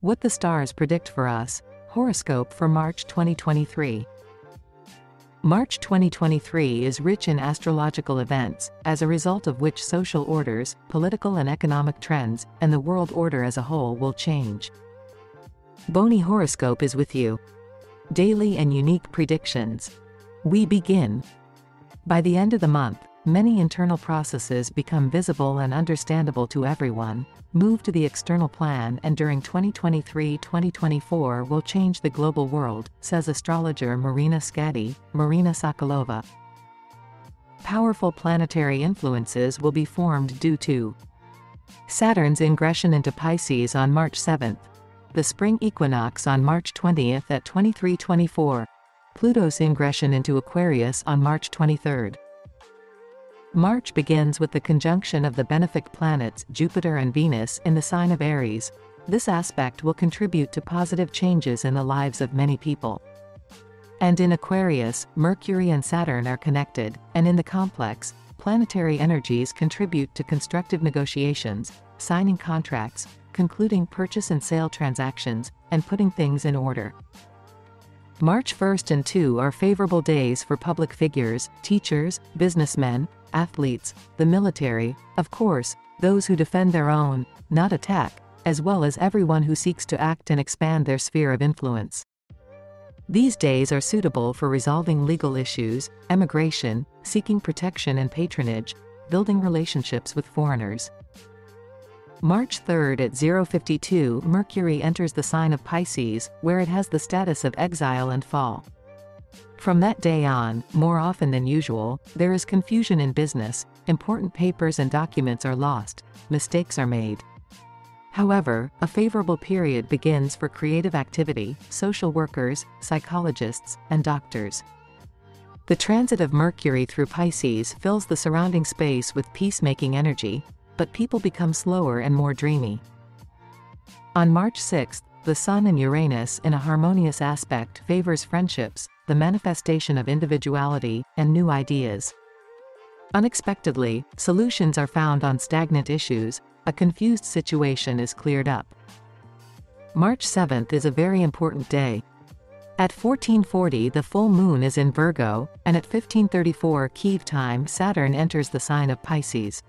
What the stars predict for us. Horoscope for March 2023. March 2023 is rich in astrological events, as a result of which social orders, political and economic trends, and the world order as a whole will change. Boni Horoscope is with you. Daily and unique predictions. We begin. By the end of the month, many internal processes become visible and understandable to everyone, move to the external plan, and during 2023-2024 will change the global world, says astrologer Marina Sokolova. Powerful planetary influences will be formed due to Saturn's ingression into Pisces on March 7th, the spring equinox on March 20th at 23:24, Pluto's ingression into Aquarius on March 23rd. March begins with the conjunction of the benefic planets Jupiter and Venus in the sign of Aries. This aspect will contribute to positive changes in the lives of many people. And in Aquarius, Mercury and Saturn are connected, and in the complex, planetary energies contribute to constructive negotiations, signing contracts, concluding purchase and sale transactions, and putting things in order. March 1st and 2 are favorable days for public figures, teachers, businessmen, athletes, the military, of course, those who defend their own, not attack, as well as everyone who seeks to act and expand their sphere of influence. These days are suitable for resolving legal issues, emigration, seeking protection and patronage, building relationships with foreigners. March 3rd at 0:52 Mercury enters the sign of Pisces, where it has the status of exile and fall. From that day on, more often than usual, there is confusion in business, important papers and documents are lost, mistakes are made. However, a favorable period begins for creative activity, social workers, psychologists, and doctors. The transit of Mercury through Pisces fills the surrounding space with peacemaking energy, but people become slower and more dreamy. On March 6th, the Sun and Uranus in a harmonious aspect favors friendships, the manifestation of individuality, and new ideas. Unexpectedly, solutions are found on stagnant issues, a confused situation is cleared up. March 7th is a very important day. At 14:40 the full moon is in Virgo, and at 15:34 Kyiv time Saturn enters the sign of Pisces.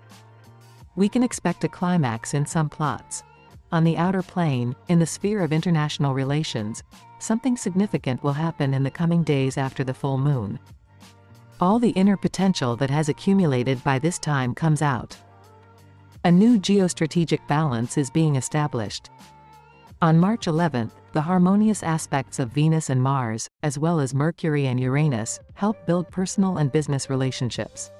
We can expect a climax in some plots. On the outer plane, in the sphere of international relations, something significant will happen in the coming days after the full moon. All the inner potential that has accumulated by this time comes out. A new geostrategic balance is being established. On March 11th, the harmonious aspects of Venus and Mars, as well as Mercury and Uranus, help build personal and business relationships.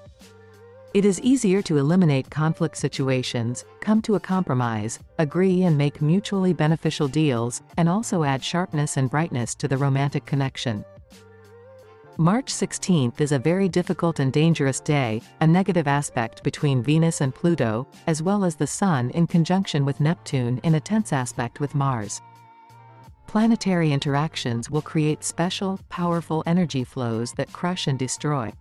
It is easier to eliminate conflict situations, come to a compromise, agree and make mutually beneficial deals, and also add sharpness and brightness to the romantic connection. March 16th is a very difficult and dangerous day, a negative aspect between Venus and Pluto, as well as the Sun in conjunction with Neptune in a tense aspect with Mars. Planetary interactions will create special, powerful energy flows that crush and destroy.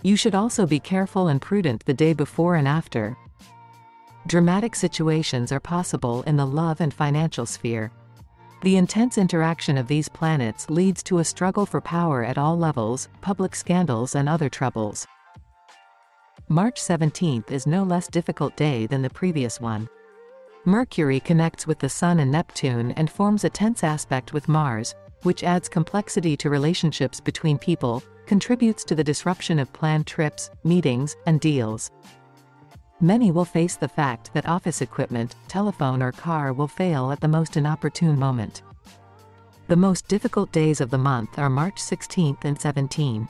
You should also be careful and prudent the day before and after. Dramatic situations are possible in the love and financial sphere. The intense interaction of these planets leads to a struggle for power at all levels, public scandals and other troubles. March 17th is no less difficult day than the previous one. Mercury connects with the Sun and Neptune and forms a tense aspect with Mars, which adds complexity to relationships between people, contributes to the disruption of planned trips, meetings, and deals. Many will face the fact that office equipment, telephone or car will fail at the most inopportune moment. The most difficult days of the month are March 16th and 17th.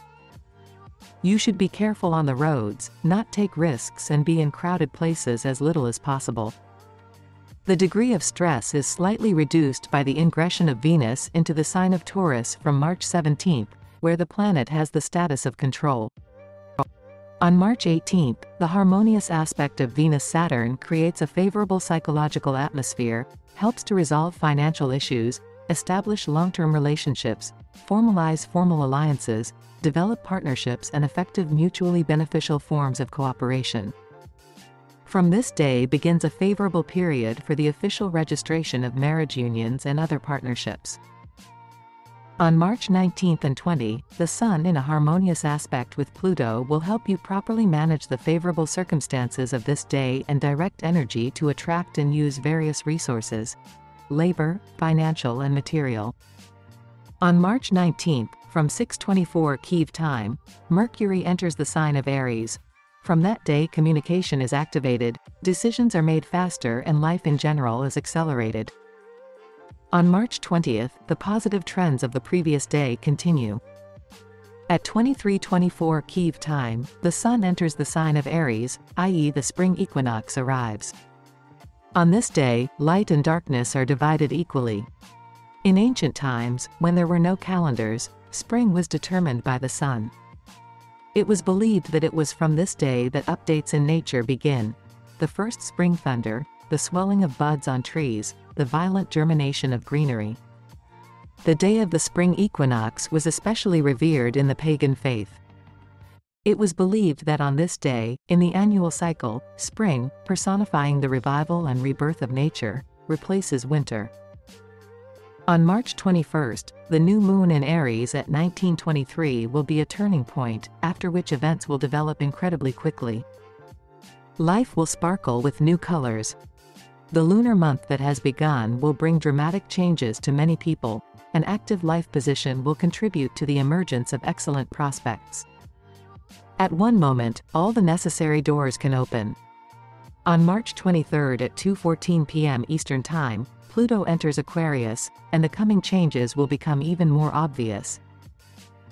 You should be careful on the roads, not take risks and be in crowded places as little as possible. The degree of stress is slightly reduced by the ingression of Venus into the sign of Taurus from March 17th, where the planet has the status of control. On March 18th, the harmonious aspect of Venus-Saturn creates a favorable psychological atmosphere, helps to resolve financial issues, establish long-term relationships, formalize formal alliances, develop partnerships and effective mutually beneficial forms of cooperation. From this day begins a favorable period for the official registration of marriage unions and other partnerships. On March 19 and 20, the Sun in a harmonious aspect with Pluto will help you properly manage the favorable circumstances of this day and direct energy to attract and use various resources: labor, financial and material. On March 19, from 6:24 Kyiv time, Mercury enters the sign of Aries. From that day communication is activated, decisions are made faster and life in general is accelerated. On March 20th, the positive trends of the previous day continue. At 23:24 Kyiv time, the Sun enters the sign of Aries, i.e. the spring equinox arrives. On this day, light and darkness are divided equally. In ancient times, when there were no calendars, spring was determined by the Sun. It was believed that it was from this day that updates in nature begin: the first spring thunder, the swelling of buds on trees, the violent germination of greenery. The day of the spring equinox was especially revered in the pagan faith. It was believed that on this day, in the annual cycle, spring, personifying the revival and rebirth of nature, replaces winter. On March 21st, the new moon in Aries at 19:23 will be a turning point, after which events will develop incredibly quickly. Life will sparkle with new colors. The lunar month that has begun will bring dramatic changes to many people. An active life position will contribute to the emergence of excellent prospects. At one moment, all the necessary doors can open. On March 23rd at 2:14 p.m. Eastern Time, Pluto enters Aquarius, and the coming changes will become even more obvious.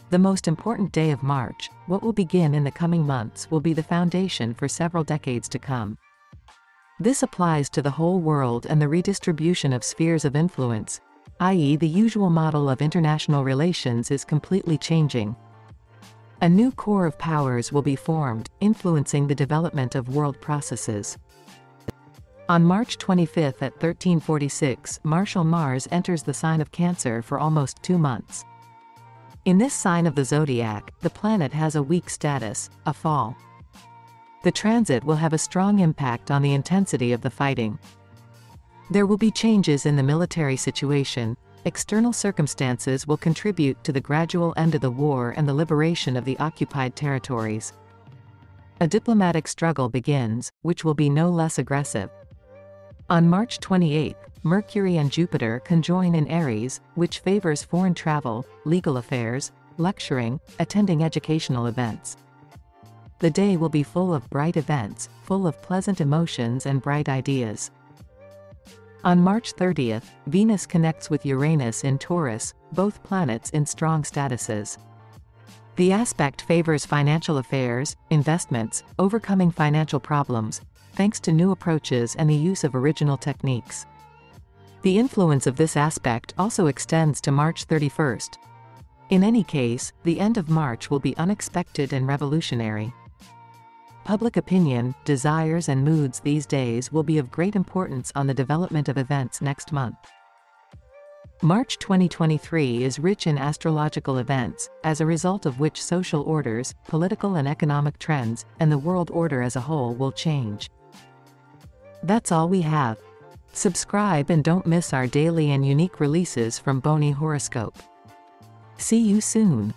The most important day of March, what will begin in the coming months, will be the foundation for several decades to come. This applies to the whole world, and the redistribution of spheres of influence, i.e. the usual model of international relations, is completely changing. A new core of powers will be formed, influencing the development of world processes. On March 25 at 13:46, Martial Mars enters the sign of Cancer for almost 2 months. In this sign of the zodiac, the planet has a weak status, a fall. The transit will have a strong impact on the intensity of the fighting. There will be changes in the military situation. External circumstances will contribute to the gradual end of the war and the liberation of the occupied territories. A diplomatic struggle begins, which will be no less aggressive. On March 28, Mercury and Jupiter conjoin in Aries, which favors foreign travel, legal affairs, lecturing, attending educational events. The day will be full of bright events, full of pleasant emotions and bright ideas. On March 30th, Venus connects with Uranus in Taurus, both planets in strong statuses. The aspect favors financial affairs, investments, overcoming financial problems, thanks to new approaches and the use of original techniques. The influence of this aspect also extends to March 31st. In any case, the end of March will be unexpected and revolutionary. Public opinion, desires and moods these days will be of great importance on the development of events next month. March 2023 is rich in astrological events, as a result of which social orders, political and economic trends, and the world order as a whole will change. That's all we have. Subscribe and don't miss our daily and unique releases from Boni Horoscope. See you soon.